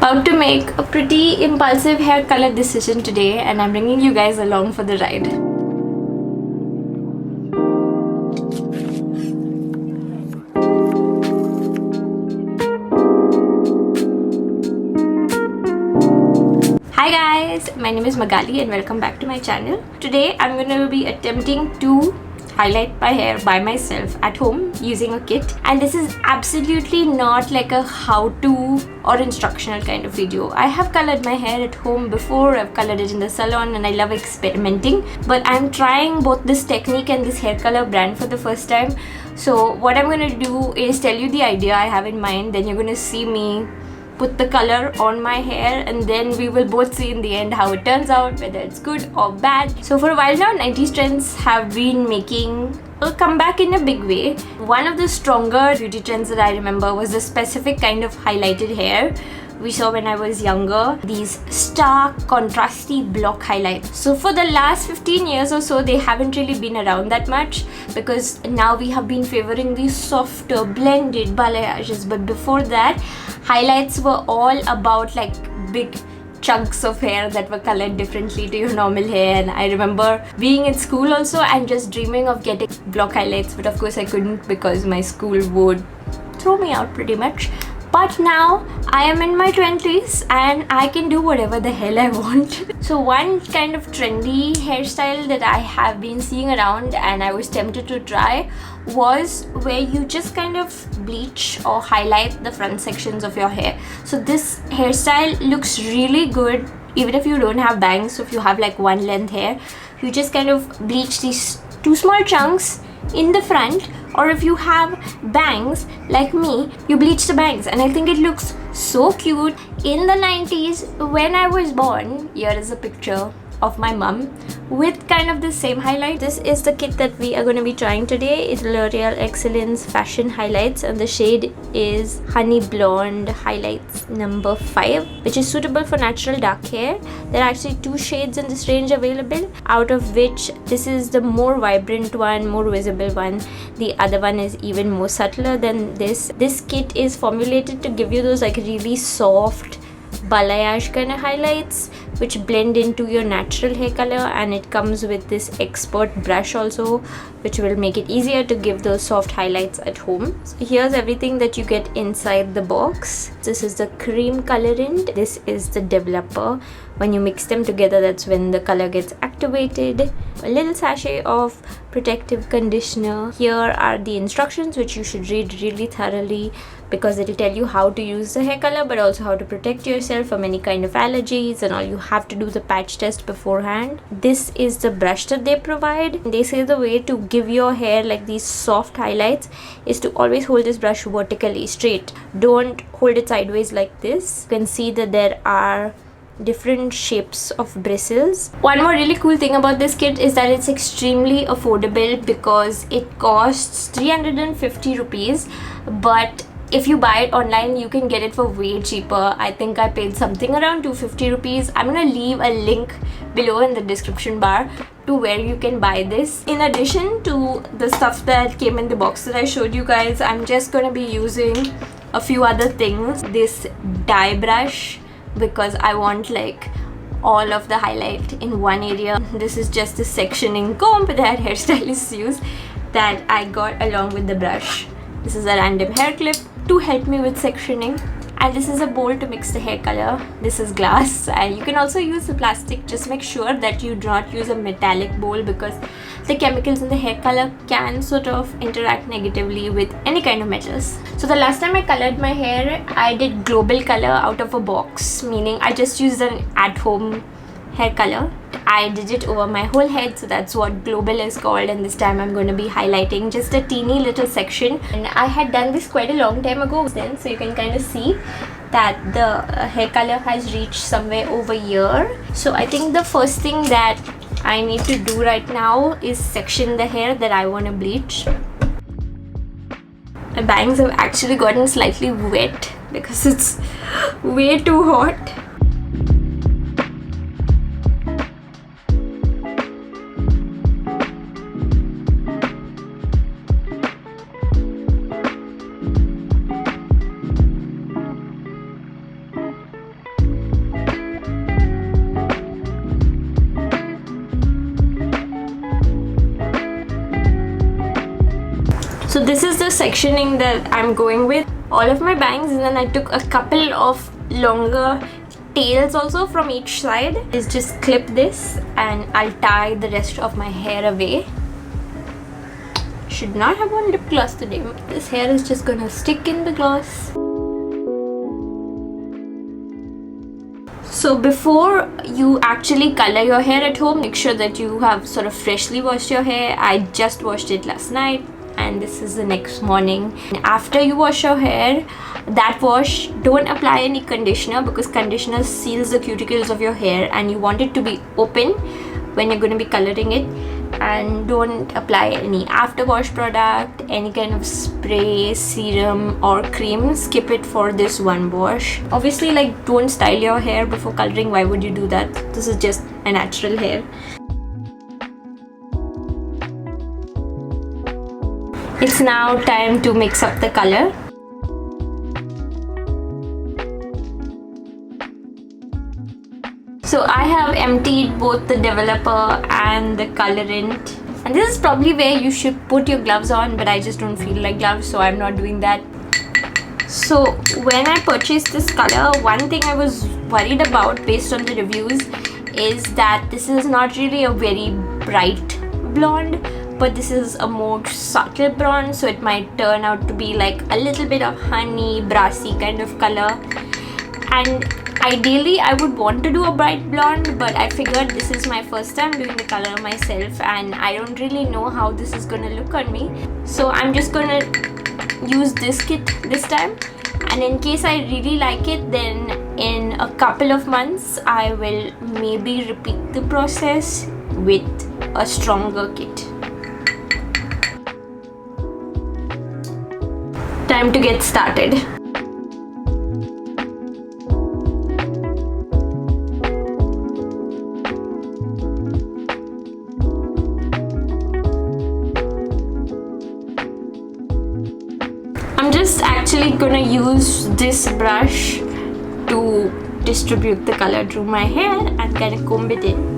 About to make a pretty impulsive hair color decision today, and I'm bringing you guys along for the ride. Hi guys, my name is Magali and welcome back to my channel. Today I'm going to be attempting to highlight my hair by myself at home using a kit, and this is absolutely not like a how-to or instructional kind of video. I have colored my hair at home before, I've colored it in the salon, and I love experimenting, but I'm trying both this technique and this hair color brand for the first time. So what I'm going to do is tell you the idea I have in mind, then you're going to see me put the color on my hair, and then we will both see in the end how it turns out, whether it's good or bad. So for a while now, 90s trends have been making a comeback in a big way. One of the stronger beauty trends that I remember was the specific kind of highlighted hair we saw when I was younger, these stark contrasty block highlights. So for the last 15 years or so, they haven't really been around that much because now we have been favoring these softer blended balayages. But before that, highlights were all about like big chunks of hair that were colored differently to your normal hair. And I remember being in school also and just dreaming of getting block highlights, but of course I couldn't because my school would throw me out pretty much. But now I am in my 20s and I can do whatever the hell I want. So one kind of trendy hairstyle that I have been seeing around and I was tempted to try was where you just kind of bleach or highlight the front sections of your hair. So this hairstyle looks really good even if you don't have bangs. So if you have like one length hair, you just kind of bleach these two small chunks in the front, or if you have bangs like me, you bleach the bangs, and I think it looks so cute. In the 90s when I was born, here is a picture of my mum with kind of the same highlight. This is the kit that we are going to be trying today. It's L'Oreal Excellence Fashion Highlights, and the shade is Honey Blonde Highlights number 5, which is suitable for natural dark hair. There are actually 2 shades in this range available, out of which this is the more vibrant one, more visible one. The other one is even more subtler than this. This kit is formulated to give you those like really soft balayage kind of highlights which blend into your natural hair color, and it comes with this expert brush also, which will make it easier to give those soft highlights at home. So here's everything that you get inside the box. This is the cream colorant, this is the developer. When you mix them together, that's when the color gets activated. A little sachet of protective conditioner. Here are the instructions, which you should read really thoroughly because it will tell you how to use the hair color, but also how to protect yourself from any kind of allergies, and all you have to do the patch test beforehand. This is the brush that they provide. They say the way to give your hair like these soft highlights is to always hold this brush vertically straight. Don't hold it sideways like this. You can see that there are different shapes of bristles. One more really cool thing about this kit is that it's extremely affordable because it costs 350 rupees, but if you buy it online, you can get it for way cheaper. I think I paid something around 250 rupees. I'm gonna leave a link below in the description bar to where you can buy this. In addition to the stuff that came in the box that I showed you guys, I'm just gonna be using a few other things. This dye brush, because I want like all of the highlight in one area. This is just a sectioning comb that hairstylists use that I got along with the brush. This is a random hair clip to help me with sectioning, and this is a bowl to mix the hair color. This is glass, and you can also use the plastic. Just make sure that you do not use a metallic bowl because the chemicals in the hair color can sort of interact negatively with any kind of metals. So the last time I colored my hair, I did global color out of a box, meaning I just used an at-home hair color. I did it over my whole head, so that's what global is called, and this time I'm going to be highlighting just a teeny little section. And I had done this quite a long time ago then, so you can kind of see that the hair color has reached somewhere over here. So I think the first thing that I need to do right now is section the hair that I want to bleach. My bangs have actually gotten slightly wet because it's way too hot. So this is the sectioning that I'm going with. All of my bangs, and then I took a couple of longer tails also from each side. Is just clip this and I'll tie the rest of my hair away. Should not have on lip gloss today. This hair is just gonna stick in the gloss. So before you actually color your hair at home, make sure that you have sort of freshly washed your hair. I just washed it last night and this is the next morning. After you wash your hair, that wash, don't apply any conditioner because conditioner seals the cuticles of your hair and you want it to be open when you're going to be coloring it. And don't apply any after wash product, any kind of spray, serum or cream. Skip it for this one wash. Obviously, like, don't style your hair before coloring. Why would you do that? This is just a natural hair. It's now time to mix up the color. So I have emptied both the developer and the colorant, and this is probably where you should put your gloves on, but I just don't feel like gloves, so I'm not doing that. So when I purchased this color, one thing I was worried about based on the reviews is that this is not really a very bright blonde, but this is a more subtle blonde, so it might turn out to be like a little bit of honey, brassy kind of color. And ideally I would want to do a bright blonde, but I figured this is my first time doing the color myself and I don't really know how this is gonna look on me. So I'm just gonna use this kit this time, and in case I really like it, then in a couple of months I will maybe repeat the process with a stronger kit. Time to get started. I'm just actually gonna use this brush to distribute the color through my hair and kind of comb it in.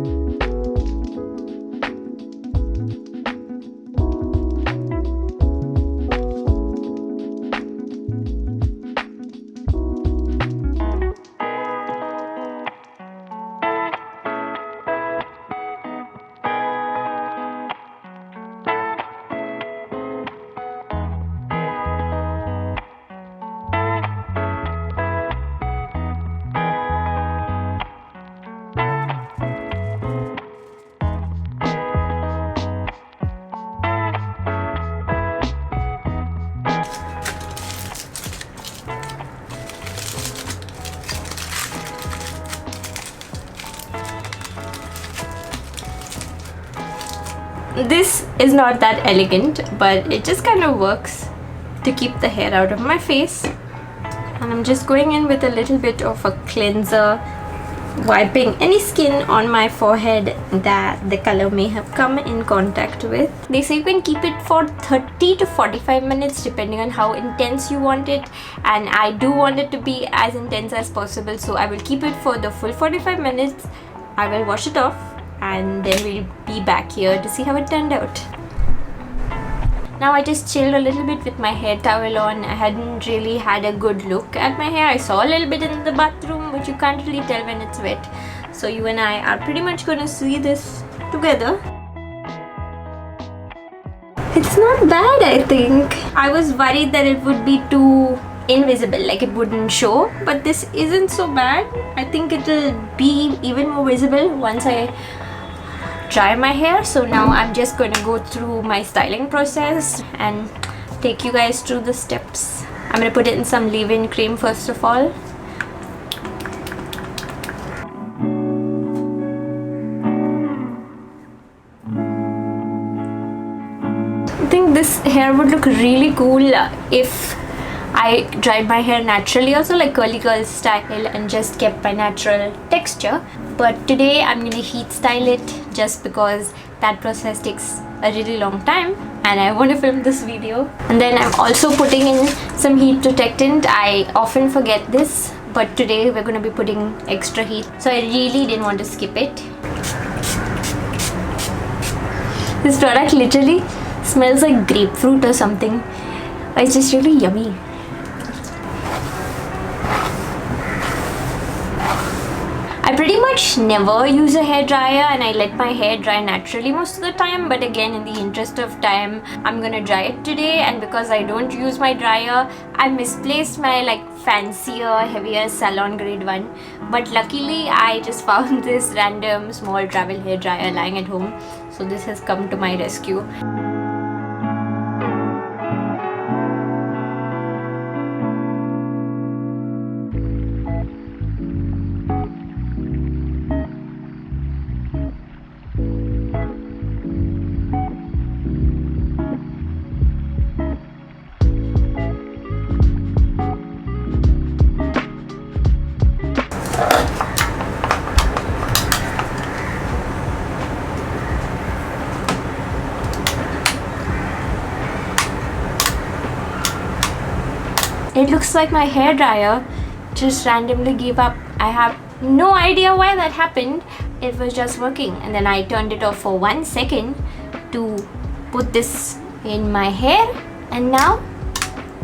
This is not that elegant, but it just kind of works to keep the hair out of my face. And I'm just going in with a little bit of a cleanser, wiping any skin on my forehead that the color may have come in contact with. They say you can keep it for 30 to 45 minutes depending on how intense you want it, and I do want it to be as intense as possible, so I will keep it for the full 45 minutes. I will wash it off and then we'll be back here to see how it turned out. Now I just chilled a little bit with my hair towel on. I hadn't really had a good look at my hair. I saw a little bit in the bathroom, but you can't really tell when it's wet. So you and I are pretty much gonna see this together. It's not bad, I think. I was worried that it would be too invisible, like it wouldn't show, but this isn't so bad. I think it'll be even more visible once I dry my hair. So now I'm just going to go through my styling process and take you guys through the steps. I'm going to put it in some leave-in cream first of all. I think this hair would look really cool if I dried my hair naturally, also like curly girl style, and just kept my natural texture. But today I'm going to heat style it just because that process takes a really long time and I want to film this video. And then I'm also putting in some heat protectant. I often forget this, but today we're going to be putting extra heat, so I really didn't want to skip it. This product literally Smells like grapefruit or something. It's just really yummy. I pretty much never use a hairdryer and I let my hair dry naturally most of the time, but again, in the interest of time, I'm gonna dry it today. And because I don't use my dryer, I misplaced my like fancier, heavier salon grade one, but luckily I just found this random small travel hairdryer lying at home, so this has come to my rescue. It looks like my hairdryer just randomly gave up. I have no idea why that happened. It was just working, and then I turned it off for 1 second to put this in my hair, and now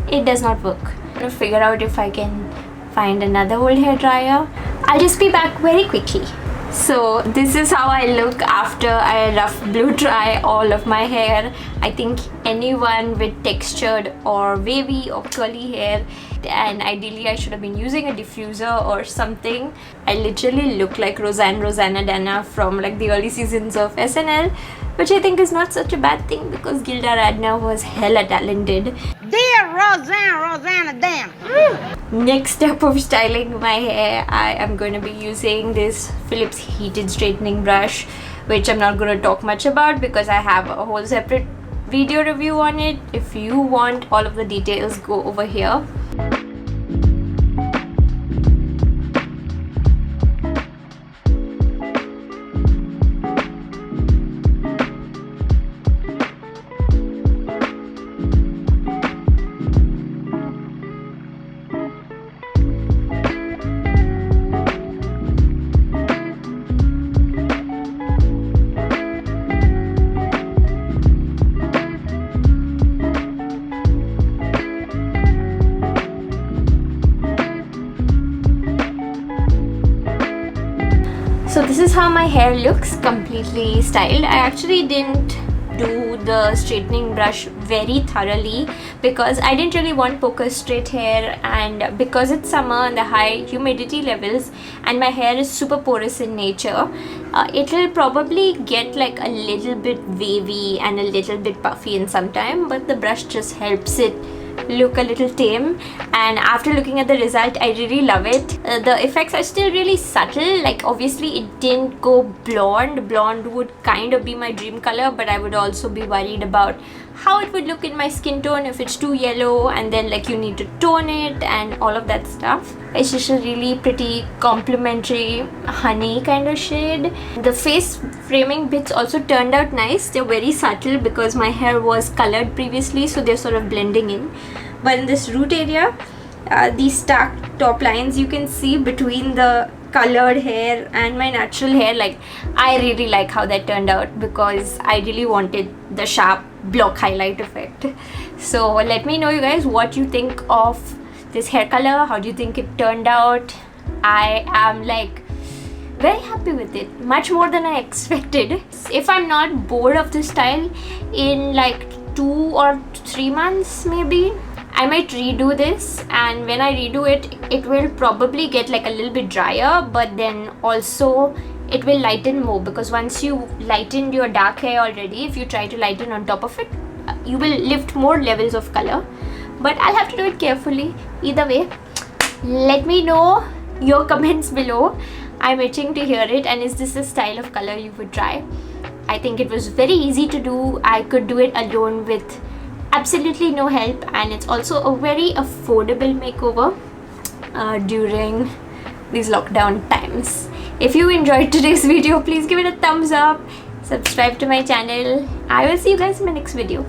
it does not work. I'm gonna figure out if I can find another old hairdryer. I'll just be back very quickly. So this is how I look after I rough blow dry all of my hair. I think anyone with textured or wavy or curly hair, and ideally I should have been using a diffuser or something. I literally look like Rosanna Dana from like the early seasons of SNL, which I think is not such a bad thing because Gilda Radner was hella talented. Dear Rosanna Dana. Next step of styling my hair, I am going to be using this Philips heated straightening brush, which I'm not going to talk much about because I have a whole separate video review on it. If you want all of the details, go over here. So this is how my hair looks completely styled. I actually didn't do the straightening brush very thoroughly because I didn't really want poker straight hair, and because it's summer and the high humidity levels and my hair is super porous in nature, it will probably get like a little bit wavy and a little bit puffy in some time, but the brush just helps it look a little tame. And after looking at the result, I really love it. The effects are still really subtle. Like obviously it didn't go blonde would kind of be my dream color, but I would also be worried about how it would look in my skin tone if it's too yellow, and then like you need to tone it and all of that stuff. It's just a really pretty complimentary honey kind of shade. The face framing bits also turned out nice. They're very subtle because my hair was colored previously, so they're sort of blending in. But in this root area, these stark top lines you can see between the colored hair and my natural hair, like I really like how that turned out because I really wanted the sharp block highlight effect. So let me know you guys what you think of this hair color. How do you think it turned out? I am like very happy with it, much more than I expected. If I'm not bored of this style in like 2 or 3 months maybe, I might redo this, and when I redo it, it will probably get like a little bit drier, but then also it will lighten more, because once you lightened your dark hair already, if you try to lighten on top of it, you will lift more levels of color. But I'll have to do it carefully. Either way, let me know your comments below. I'm itching to hear it, and is this a style of color you would try? I think it was very easy to do. I could do it alone with absolutely no help, and it's also a very affordable makeover during these lockdown times. If you enjoyed today's video, please give it a thumbs up, subscribe to my channel. I will see you guys in my next video.